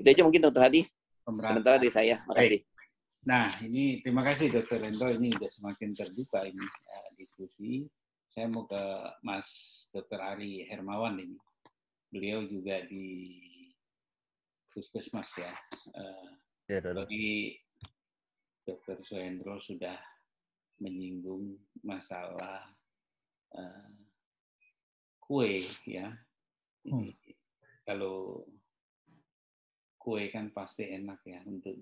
Itu aja mungkin Dr. Hadi. Sementara dari saya. Makasih. Nah, ini terima kasih Dr. Hendro. Ini sudah semakin terbuka ini diskusi. Saya mau ke Mas Dr. Ari Hermawan ini. Beliau juga di Puskesmas ya. Tadi Dr. Suhendro sudah menyinggung masalah kue ya. Ini, kalau kue kan pasti enak ya untuk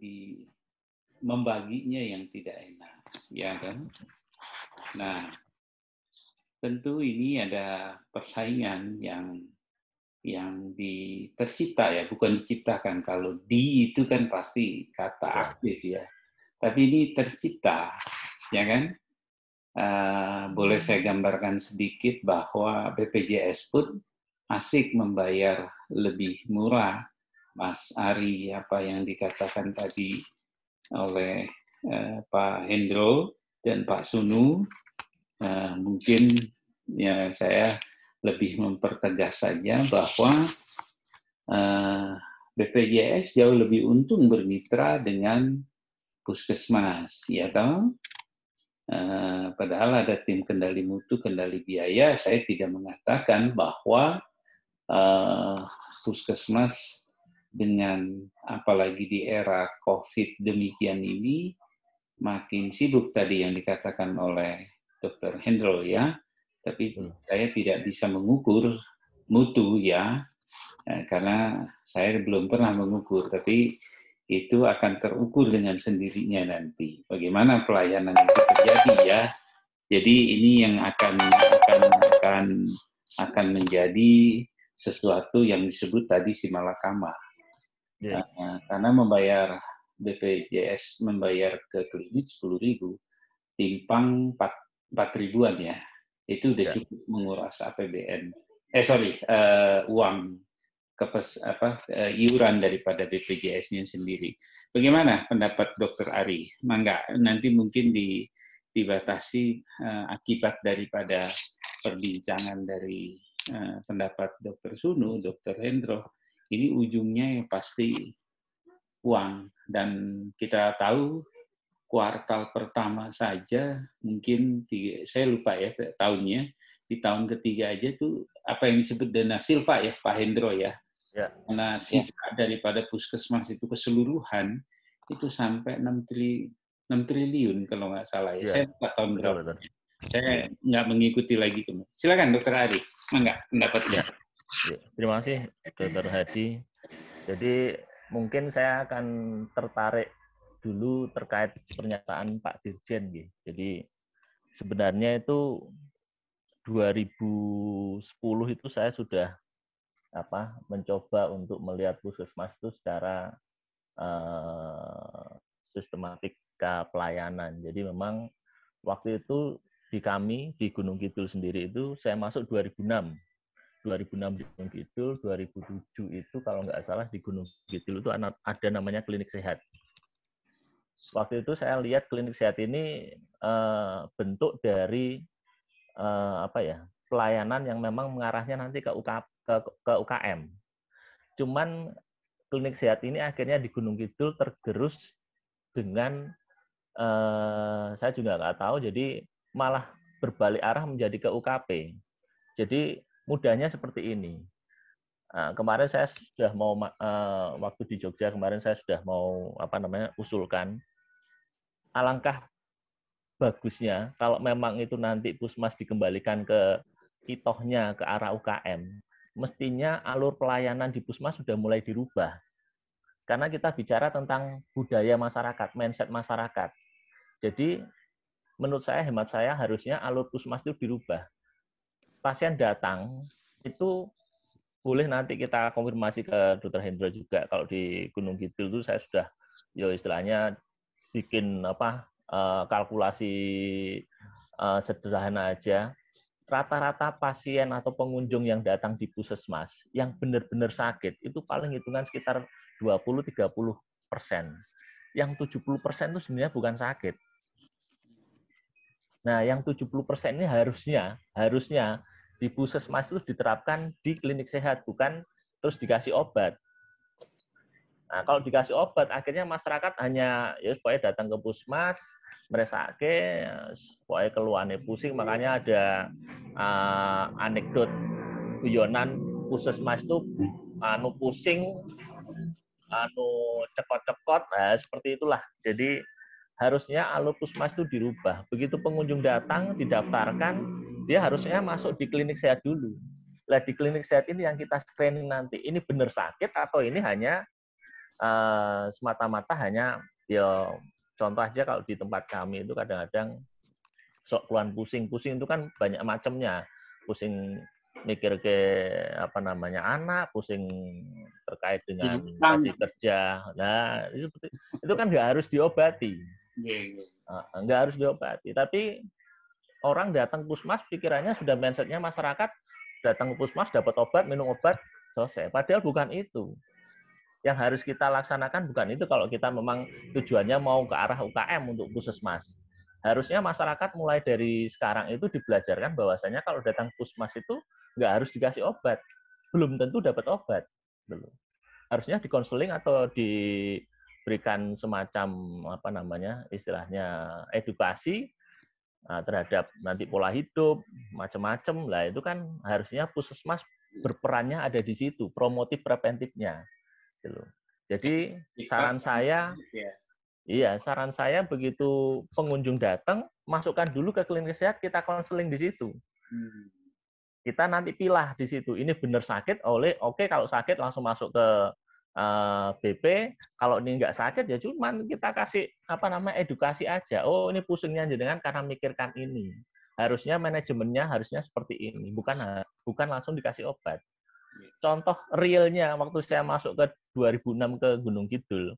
membaginya yang tidak enak, ya kan? Nah, tentu ini ada persaingan yang tercipta ya, bukan diciptakan. Kalau itu kan pasti kata aktif ya. Tapi ini tercipta, ya kan? Boleh saya gambarkan sedikit bahwa BPJS pun asik membayar lebih murah. Mas Ari, apa yang dikatakan tadi oleh Pak Hendro dan Pak Sunu, mungkin ya saya lebih mempertegas saja bahwa BPJS jauh lebih untung bermitra dengan puskesmas, ya toh? Padahal ada tim kendali mutu, kendali biaya. Saya tidak mengatakan bahwa puskesmas dengan apalagi di era COVID demikian ini makin sibuk tadi yang dikatakan oleh Dr. Hendro ya. Tapi saya tidak bisa mengukur mutu ya, karena saya belum pernah mengukur. Tapi itu akan terukur dengan sendirinya nanti. Bagaimana pelayanan itu terjadi ya. Jadi ini yang akan menjadi sesuatu yang disebut tadi simalakama. Karena membayar BPJS membayar ke klinik 10.000, timpang 4.000-an ya. Itu udah cukup menguras APBN. Uang iuran daripada BPJS-nya sendiri. Bagaimana pendapat Dr. Ari? Mangga, nanti mungkin dibatasi akibat daripada perbincangan dari pendapat Dr. Sunu, Dr. Hendro. Ini ujungnya yang pasti uang. Dan kita tahu kuartal pertama saja mungkin saya lupa ya tahunnya, di tahun ketiga aja tuh apa yang disebut dana silva ya Pak Hendro ya. Karena sisa daripada puskesmas itu keseluruhan itu sampai 6 triliun kalau nggak salah ya. Saya lupa tahun berapa. Saya nggak mengikuti lagi. Silakan Dr. Ari, mangga pendapatnya. Terima kasih Dr. Hadi. Jadi mungkin saya akan tertarik dulu terkait pernyataan Pak Dirjen. Jadi sebenarnya itu 2010 itu saya sudah mencoba untuk melihat puskesmas itu secara sistematika pelayanan. Jadi memang waktu itu di Gunung Kidul sendiri itu saya masuk 2006 di Gunung Kidul, 2007 itu kalau nggak salah di Gunung Kidul itu ada namanya klinik sehat. Waktu itu saya lihat klinik sehat ini bentuk dari pelayanan yang memang mengarahnya nanti ke UKM. Cuman klinik sehat ini akhirnya di Gunung Kidul tergerus dengan saya juga nggak tahu, jadi malah berbalik arah menjadi ke UKP. Jadi mudahnya seperti ini. Kemarin saya sudah mau waktu di Jogja kemarin saya sudah mau usulkan, alangkah bagusnya kalau memang itu nanti Pusmas dikembalikan ke itohnya ke arah UKM, mestinya alur pelayanan di Pusmas sudah mulai dirubah. Karena kita bicara tentang budaya masyarakat, mindset masyarakat. Jadi menurut saya, hemat saya, harusnya alur Pusmas itu dirubah. Pasien datang itu boleh nanti kita konfirmasi ke Dr. Hendro juga. Kalau di Gunung Kidul itu saya sudah istilahnya bikin kalkulasi sederhana aja. Rata-rata pasien atau pengunjung yang datang di puskesmas yang benar-benar sakit itu paling hitungan sekitar 20-30%. Yang 70% itu sebenarnya bukan sakit. Nah, yang 70% ini harusnya di puskesmas itu diterapkan di klinik sehat, bukan terus dikasih obat. Nah, kalau dikasih obat, akhirnya masyarakat hanya ya supaya datang ke puskesmas, meresake, supaya keluhannya pusing. Makanya ada anekdot guyonan puskesmas itu pusing, cekot-cekot, nah, seperti itulah. Jadi harusnya alur puskesmas itu dirubah. Begitu pengunjung datang, didaftarkan, dia harusnya masuk di klinik sehat dulu. Nah, di klinik sehat ini yang kita screening nanti, ini benar sakit atau ini hanya semata-mata hanya ya contoh aja kalau di tempat kami itu kadang-kadang sok keluhan pusing itu kan banyak macamnya, pusing mikir ke apa namanya anak, pusing terkait dengan tadi kerja, nah itu kan nggak harus diobati, nggak harus diobati, tapi orang datang puskesmas pikirannya sudah mindsetnya masyarakat datang ke puskesmas dapat obat, minum obat, selesai, padahal bukan itu. Yang harus kita laksanakan bukan itu kalau kita memang tujuannya mau ke arah UKM untuk puskesmas. Harusnya masyarakat mulai dari sekarang itu dibelajarkan bahwasanya kalau datang puskesmas itu nggak harus dikasih obat. Belum tentu dapat obat. Belum. Harusnya dikonseling atau diberikan semacam apa namanya istilahnya edukasi terhadap nanti pola hidup, macam-macam. Lah itu kan harusnya puskesmas berperannya ada di situ, promotif preventifnya. Jadi saran saya begitu pengunjung datang, masukkan dulu ke klinik sehat, kita konseling di situ. Kita nanti pilah di situ. Ini benar sakit, oke kalau sakit langsung masuk ke BP. Kalau ini nggak sakit ya cuman kita kasih edukasi aja. Oh ini pusingnya jenengan karena mikirkan ini. Harusnya manajemennya harusnya seperti ini, bukan langsung dikasih obat. Contoh realnya waktu saya masuk ke 2006 ke Gunung Kidul,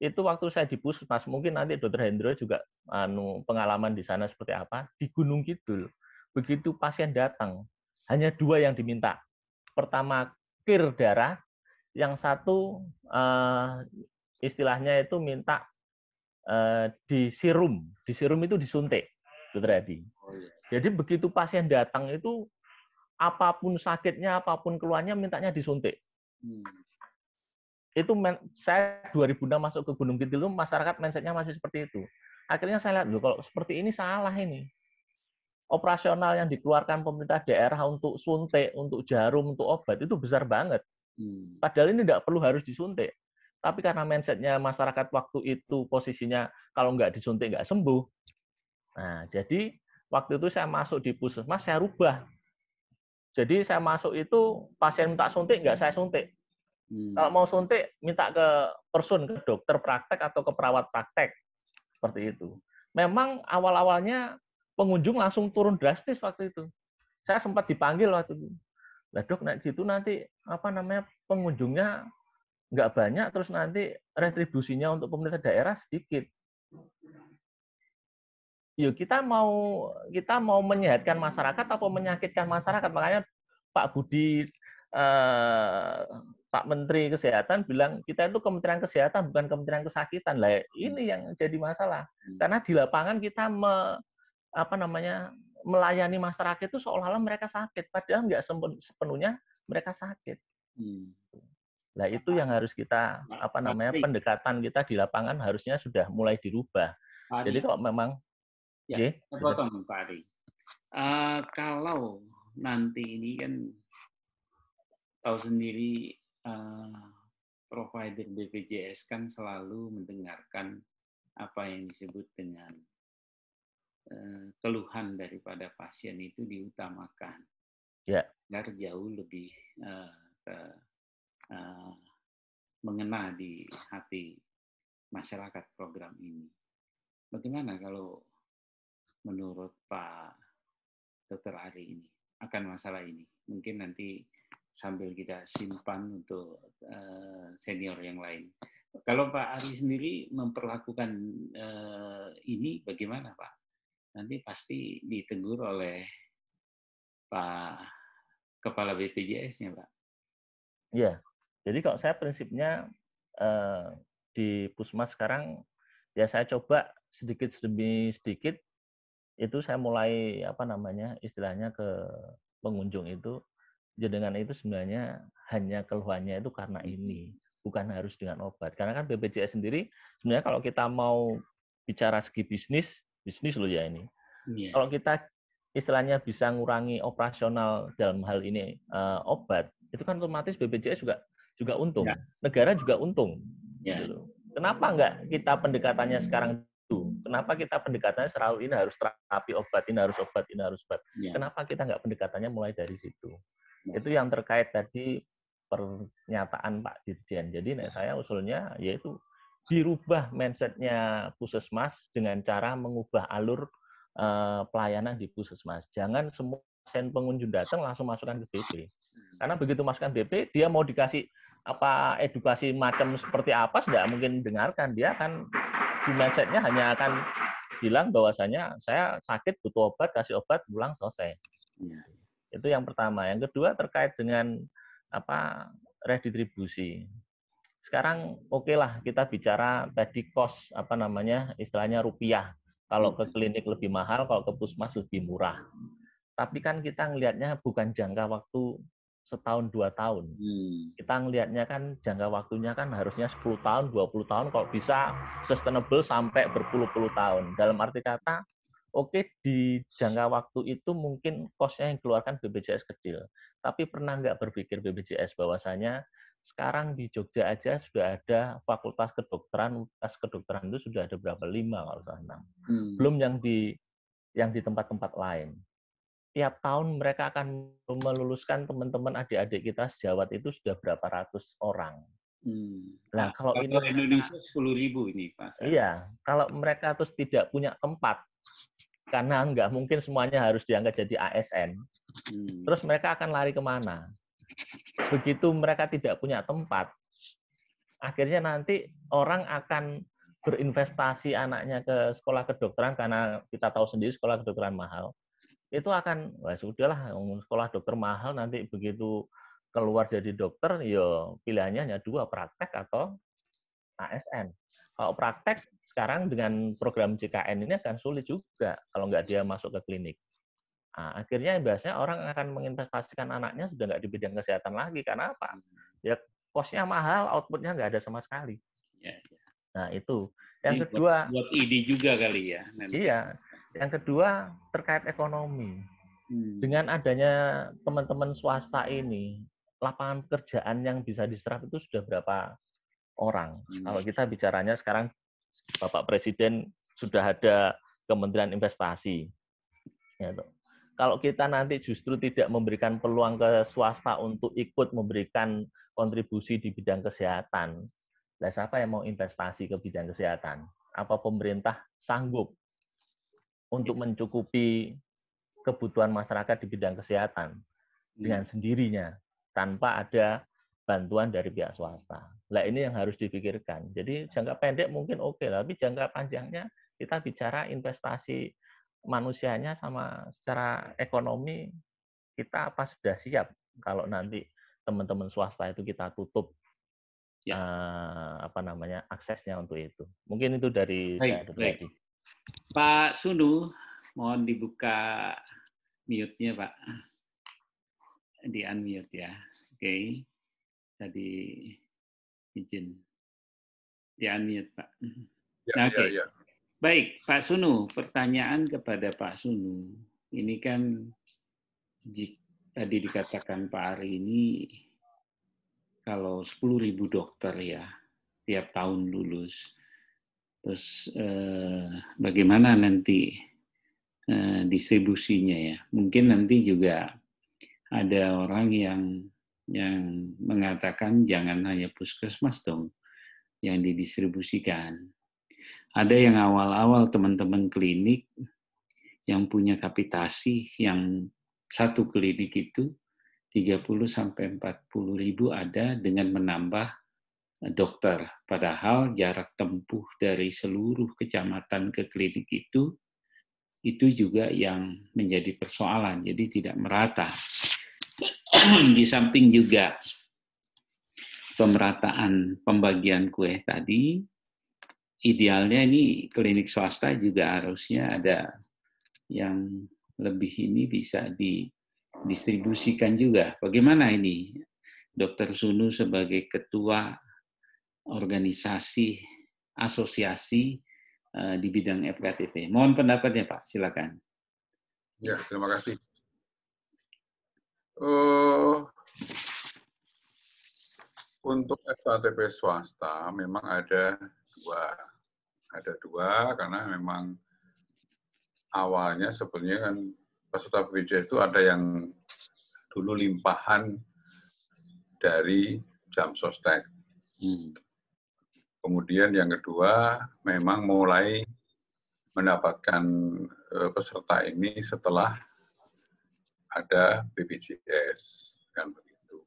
itu waktu saya di puskesmas, mungkin nanti Dr. Hendro juga pengalaman di sana seperti apa, di Gunung Kidul. Begitu pasien datang, hanya 2 yang diminta. Pertama, kir darah, yang satu istilahnya itu minta di serum itu disuntik, Dr. Hadi. Jadi begitu pasien datang itu apapun sakitnya, apapun keluhannya, mintanya disuntik. Itu saya 2006 masuk ke Gunung Kidul, masyarakat mindsetnya masih seperti itu. Akhirnya saya lihat, loh, kalau seperti ini salah ini. Operasional yang dikeluarkan pemerintah daerah untuk suntik, untuk jarum, untuk obat, itu besar banget. Padahal ini tidak perlu harus disuntik. Tapi karena mindsetnya masyarakat waktu itu posisinya kalau nggak disuntik nggak sembuh. Nah, jadi waktu itu saya masuk di puskesmas, saya rubah. Jadi saya masuk itu pasien minta suntik nggak saya suntik. Kalau mau suntik minta ke person, ke dokter praktek atau ke perawat praktek seperti itu. Memang awal-awalnya pengunjung langsung turun drastis waktu itu. Saya sempat dipanggil waktu itu. Lah dok, gitu nanti pengunjungnya nggak banyak, terus nanti retribusinya untuk pemerintah daerah sedikit. Yuk kita mau menyehatkan masyarakat atau menyakitkan masyarakat. Makanya Pak Budi, Pak Menteri Kesehatan bilang kita itu Kementerian Kesehatan bukan Kementerian Kesakitan. Lah ini yang jadi masalah. Karena di lapangan kita melayani masyarakat itu seolah-olah mereka sakit, padahal nggak sepenuhnya mereka sakit. Nah itu yang harus kita pendekatan kita di lapangan harusnya sudah mulai dirubah. Jadi kalau memang potong Pak Ari. Kalau nanti ini kan tahu sendiri provider BPJS kan selalu mendengarkan apa yang disebut dengan keluhan daripada pasien itu diutamakan. Agar jauh lebih mengena di hati masyarakat program ini. Bagaimana kalau menurut Pak Dr. Ari ini akan masalah ini? Mungkin nanti sambil kita simpan untuk senior yang lain. Kalau Pak Ari sendiri memperlakukan ini bagaimana Pak? Nanti pasti ditegur oleh Pak Kepala BPJS-nya Pak. Iya, jadi kalau saya prinsipnya di Puskesmas sekarang ya saya coba sedikit demi sedikit itu saya mulai istilahnya ke pengunjung itu jenengan itu sebenarnya hanya keluhannya itu karena ini. bukan harus dengan obat. Karena kan BPJS sendiri sebenarnya kalau kita mau bicara segi bisnis loh ya ini. Yeah. Kalau kita istilahnya bisa ngurangi operasional dalam hal ini obat, itu kan otomatis BPJS juga untung, negara juga untung. Gitu. Kenapa enggak kita pendekatannya sekarang itu? Kenapa kita pendekatannya selalu ini harus terapi obat, ini harus obat, ini harus obat? Kenapa kita enggak pendekatannya mulai dari situ? Itu yang terkait tadi pernyataan Pak Dirjen. Jadi saya usulnya yaitu dirubah mindset-nya puskesmas dengan cara mengubah alur pelayanan di puskesmas. Jangan semua pasien pengunjung datang langsung masukkan ke BP. Karena begitu masukkan BP, dia mau dikasih edukasi macam seperti apa, tidak mungkin dengarkan. Dia akan di mindset-nya hanya akan bilang bahwasanya saya sakit butuh obat, kasih obat, pulang selesai. Itu yang pertama. Yang kedua terkait dengan redistribusi. Sekarang oke lah kita bicara tadi cost istilahnya rupiah. Kalau ke klinik lebih mahal, kalau ke puskesmas lebih murah. Tapi kan kita ngelihatnya bukan jangka waktu setahun 2 tahun. Kita ngelihatnya kan jangka waktunya kan harusnya 10 tahun, 20 tahun, kalau bisa sustainable sampai berpuluh-puluh tahun. Dalam arti kata, oke di jangka waktu itu mungkin cost-nya yang dikeluarkan BPJS kecil. Tapi pernah nggak berpikir BPJS bahwasanya sekarang di Jogja aja sudah ada fakultas kedokteran itu sudah ada berapa? 5 kalau salah 6. Belum yang di tempat-tempat lain. Tiap tahun mereka akan meluluskan teman-teman adik-adik kita sejawat itu sudah berapa ratus orang. Nah, kalau ini Indonesia 10.000 ini, Pak. Iya, kalau mereka terus tidak punya tempat, karena nggak mungkin semuanya harus diangkat jadi ASN, terus mereka akan lari kemana? Begitu mereka tidak punya tempat, akhirnya nanti orang akan berinvestasi anaknya ke sekolah kedokteran, karena kita tahu sendiri sekolah kedokteran mahal. Itu akan, sudahlah, sekolah dokter mahal, nanti begitu keluar jadi dokter, ya pilihannya hanya 2, praktek atau ASN. Kalau praktek, sekarang dengan program JKN ini akan sulit juga kalau nggak dia masuk ke klinik. Nah, akhirnya biasanya orang akan menginvestasikan anaknya sudah nggak di bidang kesehatan lagi. Karena apa? Ya cost-nya mahal, output-nya nggak ada sama sekali. Nah, itu. Yang kedua, buat ide juga kali ya. Iya. Yang kedua, terkait ekonomi. Dengan adanya teman-teman swasta ini, lapangan pekerjaan yang bisa diserap itu sudah berapa orang. Kalau kita bicaranya sekarang, Bapak Presiden sudah ada Kementerian Investasi. Ya, kalau kita nanti justru tidak memberikan peluang ke swasta untuk ikut memberikan kontribusi di bidang kesehatan, nah siapa yang mau investasi ke bidang kesehatan? Apa pemerintah sanggup untuk mencukupi kebutuhan masyarakat di bidang kesehatan dengan sendirinya tanpa ada bantuan dari pihak swasta? Nah, ini yang harus dipikirkan. Jadi jangka pendek mungkin oke, tapi jangka panjangnya kita bicara investasi manusianya sama secara ekonomi, kita apa sudah siap kalau nanti teman-teman swasta itu kita tutup aksesnya untuk itu. Mungkin itu dari saya. Baik. Pak Sunu, mohon dibuka mute-nya, Pak. Di unmute ya. Oke. Tadi izin. Di unmute, Pak. Ya. Baik, Pak Sunu, pertanyaan kepada Pak Sunu. Ini kan tadi dikatakan Pak Ari ini kalau 10.000 dokter ya tiap tahun lulus. Terus bagaimana nanti distribusinya ya? Mungkin nanti juga ada orang yang mengatakan jangan hanya puskesmas dong yang didistribusikan. Ada yang awal-awal teman-teman klinik yang punya kapitasi yang satu klinik itu 30 sampai 40 ribu ada dengan menambah dokter. Padahal jarak tempuh dari seluruh kecamatan ke klinik itu juga yang menjadi persoalan. Jadi tidak merata. Di samping juga pemerataan pembagian kue tadi, idealnya ini klinik swasta juga harusnya ada yang lebih ini bisa didistribusikan juga. Bagaimana ini, Dr. Sunu sebagai ketua organisasi, asosiasi di bidang FKTP. Mohon pendapatnya Pak, silakan. Ya, terima kasih. Untuk FKTP swasta memang ada dua karena memang awalnya sebenarnya kan peserta BPJS itu ada yang dulu limpahan dari Jamsostek. Kemudian yang kedua memang mulai mendapatkan peserta ini setelah ada BPJS, kan begitu.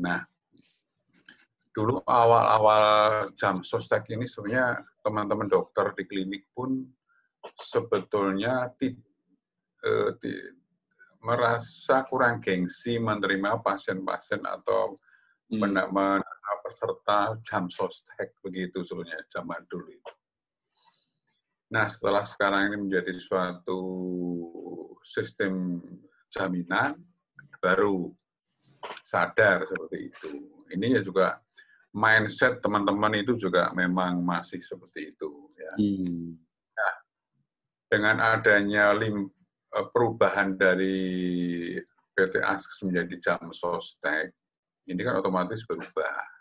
Nah, dulu awal-awal Jamsostek ini sebenarnya teman-teman dokter di klinik pun sebetulnya merasa kurang gengsi menerima pasien-pasien atau peserta Jamsostek begitu sebenarnya zaman dulu itu. Nah, setelah sekarang ini menjadi suatu sistem jaminan, baru sadar seperti itu. Ini ya juga mindset teman-teman itu juga memang masih seperti itu. Ya. Nah, dengan adanya perubahan dari PT ASKES menjadi Jamsostek, ini kan otomatis berubah.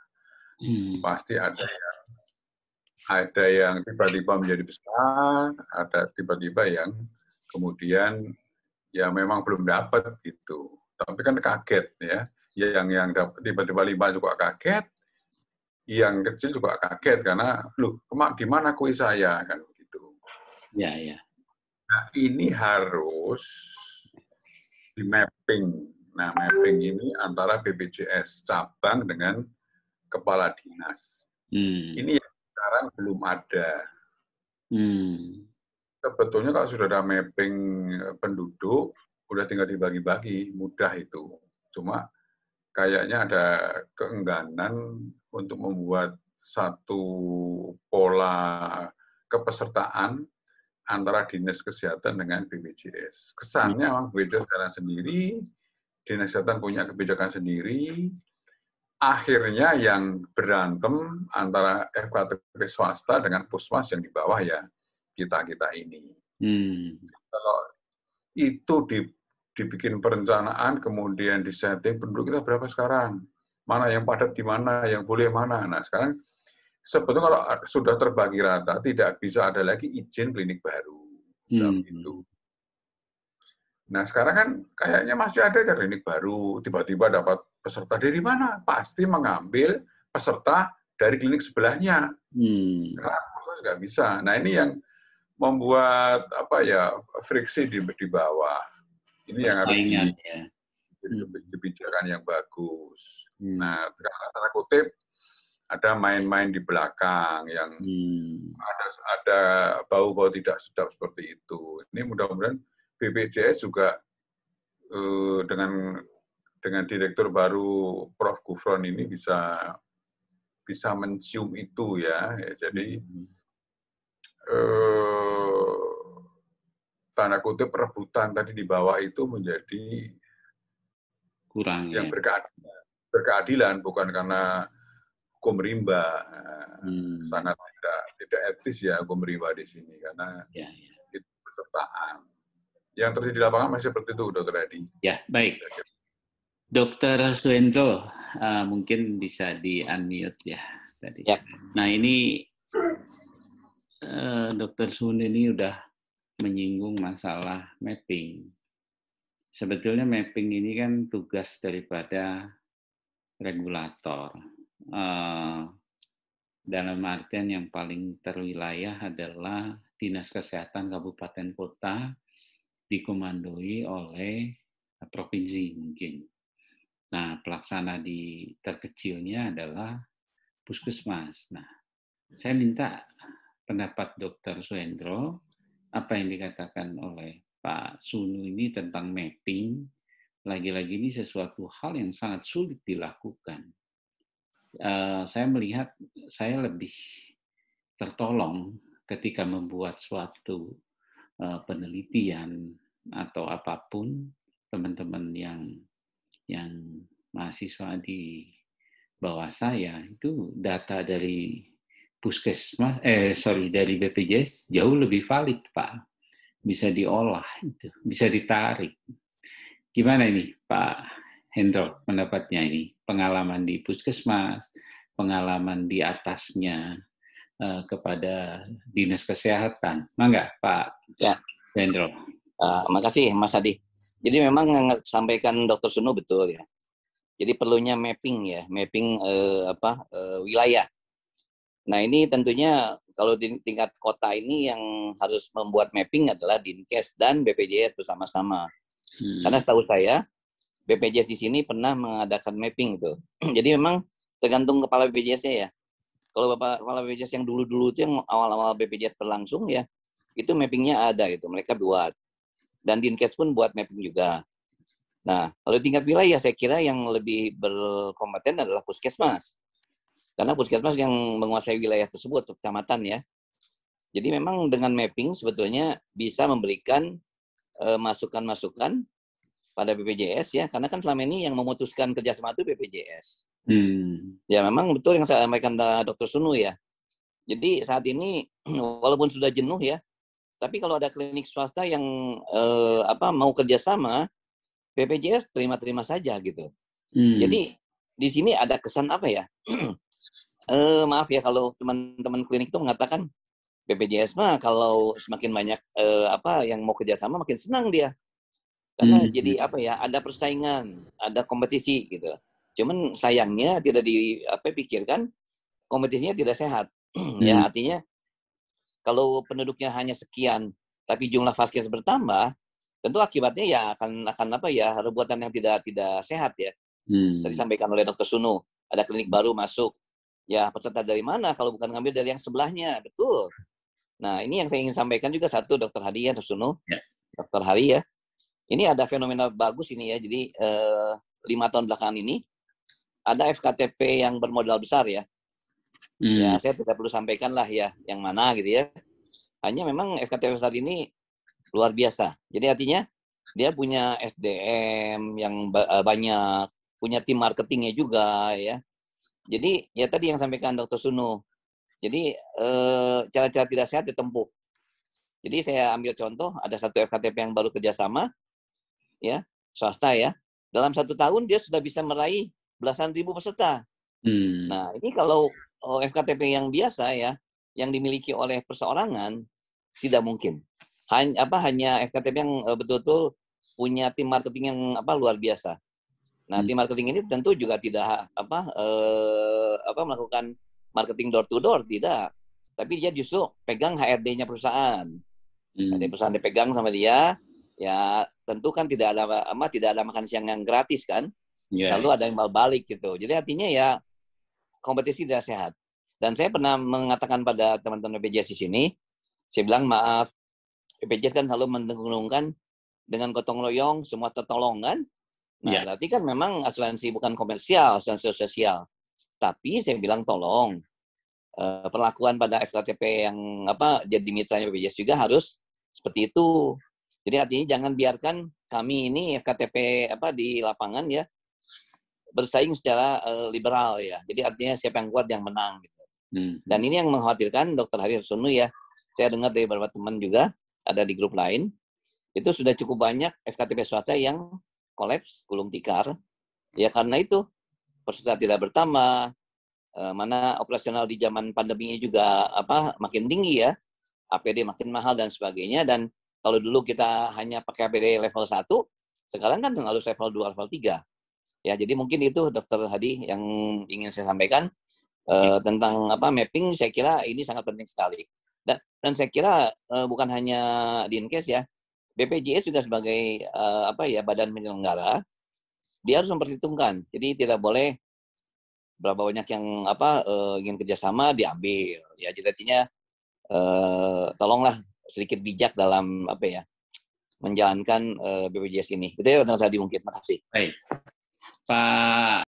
Pasti ada yang tiba-tiba menjadi besar, ada tiba-tiba yang kemudian ya memang belum dapat gitu. Tapi kan kaget ya, yang dapat tiba-tiba 5 juga kaget, yang kecil juga kaget karena loh, di mana kuis saya kan begitu. Ya, ya. Nah, ini harus di mapping. Nah, mapping ini antara BPJS cabang dengan kepala dinas. Ini yang sekarang belum ada. Sebetulnya kalau sudah ada mapping penduduk, udah tinggal dibagi-bagi, mudah itu. Cuma kayaknya ada keengganan untuk membuat satu pola kepesertaan antara Dinas Kesehatan dengan BPJS. Kesannya memang BPJS jalan sendiri, Dinas Kesehatan punya kebijakan sendiri, akhirnya yang berantem antara FKTP swasta dengan puskesmas yang di bawah ya kita-kita ini. Kalau itu dibikin perencanaan, kemudian disetting penduduk kita berapa sekarang, mana yang padat di mana, yang boleh mana. Nah sekarang sebetulnya kalau sudah terbagi rata, tidak bisa ada lagi izin klinik baru. Gitu. Nah sekarang kan kayaknya masih ada klinik baru, tiba-tiba dapat peserta dari mana? Pasti mengambil peserta dari klinik sebelahnya. Karena proses nggak bisa. Nah ini yang membuat friksi di bawah. Ini yang harus kebijakan yang bagus. Nah, tanda kutip ada main-main di belakang yang ada bau-bau tidak sedap seperti itu. Ini mudah-mudahan BPJS juga dengan direktur baru Prof. Gufron ini bisa mencium itu ya. Jadi tanda kutip rebutan tadi di bawah itu menjadi kurang yang berkeadilan, bukan karena hukum rimba. Sangat tidak etis ya hukum rimba di sini karena itu pesertaan. Yang terjadi di lapangan masih seperti itu, Dr. Edi. Ya, baik. Dr. Suendro, mungkin bisa di-unmute ya tadi. Ya. Nah, ini Dr. Sun ini udah menyinggung masalah mapping. Sebetulnya mapping ini kan tugas daripada regulator. Dalam artian yang paling terwilayah adalah Dinas Kesehatan Kabupaten Kota dikomandoi oleh provinsi mungkin. Nah, pelaksana terkecilnya adalah puskesmas. Nah, saya minta pendapat Dr. Suendro, apa yang dikatakan oleh Pak Sunu ini tentang mapping, lagi-lagi ini sesuatu hal yang sangat sulit dilakukan. Saya melihat saya lebih tertolong ketika membuat suatu penelitian atau apapun, teman-teman yang mahasiswa di bahwa saya itu data dari puskesmas, dari BPJS jauh lebih valid, Pak. Bisa diolah, itu, bisa ditarik. Gimana ini, Pak Hendro, pendapatnya ini? Pengalaman di puskesmas, pengalaman di atasnya kepada dinas kesehatan. Mangga, Pak Hendro. Makasih, Mas Adi. Jadi memang yang sampaikan Dr. Sunu betul ya. Jadi perlunya mapping ya, mapping wilayah. Nah ini tentunya kalau di tingkat kota ini yang harus membuat mapping adalah Dinkes dan BPJS bersama-sama. Karena setahu saya BPJS di sini pernah mengadakan mapping itu. Jadi memang tergantung kepala BPJS-nya ya. Kalau kepala BPJS yang dulu-dulu itu yang awal-awal BPJS berlangsung ya, itu mappingnya ada gitu, mereka buat. Dan Dinkes pun buat mapping juga. Nah, kalau tingkat wilayah saya kira yang lebih berkompeten adalah puskesmas. Karena puskesmas yang menguasai wilayah tersebut, kecamatan ya. Jadi memang dengan mapping sebetulnya bisa memberikan masukan-masukan pada BPJS ya, karena kan selama ini yang memutuskan kerjasama itu BPJS. Ya memang betul yang saya sampaikan Dr. Sunu ya. Jadi saat ini walaupun sudah jenuh ya, tapi kalau ada klinik swasta yang mau kerjasama, BPJS terima-terima saja gitu. Jadi di sini ada kesan apa ya? Maaf ya kalau teman-teman klinik itu mengatakan BPJS mah kalau semakin banyak yang mau kerjasama makin senang dia. Karena jadi ada persaingan, ada kompetisi gitu. Cuman sayangnya tidak dipikirkan kompetisinya tidak sehat. Ya artinya kalau penduduknya hanya sekian tapi jumlah vaskes bertambah, tentu akibatnya ya akan rebutan yang tidak sehat ya. Tadi sampaikan oleh Dr. Sunu, ada klinik baru masuk. Ya peserta dari mana kalau bukan ngambil dari yang sebelahnya, betul. Nah ini yang saya ingin sampaikan juga satu, Dr. Hadi ya, Dr. Sunu, Dr. Hari ya. Ini ada fenomena bagus ini ya. Jadi 5 tahun belakangan ini ada FKTP yang bermodal besar ya. Ya saya tidak perlu sampaikan lah ya yang mana gitu ya. Hanya memang FKTP besar ini luar biasa. Jadi artinya dia punya SDM yang banyak, punya tim marketingnya juga ya. Jadi ya tadi yang sampaikan Dr. Sunu. Jadi cara-cara tidak sehat ditempuh. Jadi saya ambil contoh, ada satu FKTP yang baru kerjasama, ya swasta ya. Dalam 1 tahun dia sudah bisa meraih belasan ribu peserta. Nah ini kalau FKTP yang biasa ya, yang dimiliki oleh perseorangan tidak mungkin. Hanya FKTP yang betul-betul punya tim marketing yang luar biasa. Nah, tim marketing ini tentu juga tidak melakukan marketing door to door, tidak. Tapi dia justru pegang HRD-nya perusahaan. Jadi perusahaan dipegang sama dia, ya tentu kan tidak ada makan siang yang gratis kan. Selalu ada imbal balik gitu. Jadi artinya ya kompetisi tidak sehat. Dan saya pernah mengatakan pada teman-teman BPJS di sini, saya bilang maaf, BPJS kan selalu mendengungkan dengan gotong royong semua tertolong kan. Nah, berarti kan memang asuransi bukan komersial, asuransi sosial. Tapi saya bilang tolong perlakuan pada FKTP yang jadi mitranya BPJS juga harus seperti itu. Jadi artinya jangan biarkan kami ini FKTP di lapangan ya bersaing secara liberal ya. Jadi artinya siapa yang kuat yang menang gitu. Dan ini yang mengkhawatirkan Dr. Hari Sunu ya. Saya dengar dari beberapa teman juga ada di grup lain itu sudah cukup banyak FKTP swasta yang kolaps, gulung tikar, ya karena itu peserta tidak bertambah, mana operasional di zaman pandemi juga makin tinggi ya, APD makin mahal dan sebagainya, dan kalau dulu kita hanya pakai APD level 1, sekarang kan harus level 2, level 3. Ya, jadi mungkin itu Dr. Hadi yang ingin saya sampaikan tentang mapping, saya kira ini sangat penting sekali. Dan saya kira bukan hanya Dinkes ya, BPJS juga sebagai badan penyelenggara, dia harus memperhitungkan. Jadi tidak boleh berapa banyak yang ingin kerjasama diambil. Ya, jadi artinya tolonglah sedikit bijak dalam menjalankan BPJS ini. Itu ya tadi mungkin. Terima kasih. Baik, Pak